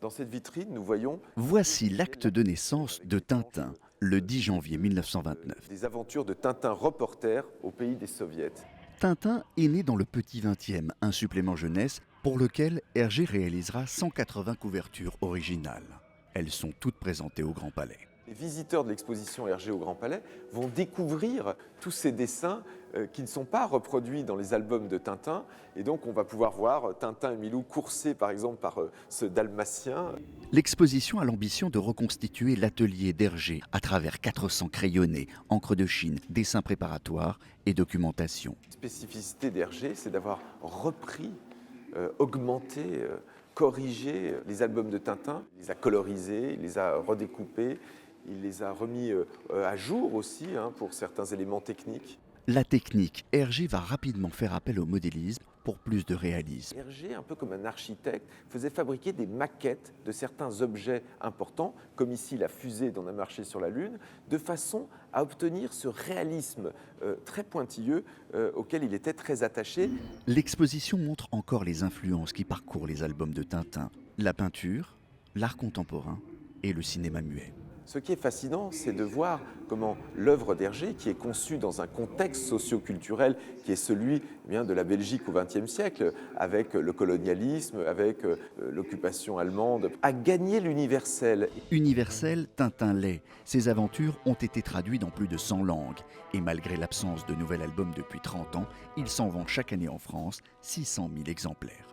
Dans cette vitrine, nous voyons Voici l'acte de naissance de Tintin, le 10 janvier 1929. des aventures de Tintin reporter au pays des soviets. Tintin est né dans le Petit 20e, un supplément jeunesse pour lequel Hergé réalisera 180 couvertures originales. Elles sont toutes présentées au Grand Palais. Les visiteurs de l'exposition Hergé au Grand Palais vont découvrir tous ces dessins qui ne sont pas reproduits dans les albums de Tintin. Et donc on va pouvoir voir Tintin et Milou coursés par exemple par ce dalmatien. L'exposition a l'ambition de reconstituer l'atelier d'Hergé à travers 400 crayonnés, encre de Chine, dessins préparatoires et documentation. La spécificité d'Hergé, c'est d'avoir repris, augmenté, corrigé les albums de Tintin. Il les a colorisés, il les a redécoupés. Il les a remis à jour aussi pour certains éléments techniques. La technique, Hergé va rapidement faire appel au modélisme pour plus de réalisme. Hergé, un peu comme un architecte, faisait fabriquer des maquettes de certains objets importants, comme ici la fusée dont on a marché sur la Lune, de façon à obtenir ce réalisme très pointilleux auquel il était très attaché. L'exposition montre encore les influences qui parcourent les albums de Tintin, la peinture, l'art contemporain et le cinéma muet. Ce qui est fascinant, c'est de voir comment l'œuvre d'Hergé, qui est conçue dans un contexte socio-culturel qui est celui de la Belgique au XXe siècle, avec le colonialisme, avec l'occupation allemande, a gagné l'universel. Universel, Tintin l'est. Ses aventures ont été traduites dans plus de 100 langues. Et malgré l'absence de nouvel album depuis 30 ans, il s'en vend chaque année en France 600 000 exemplaires.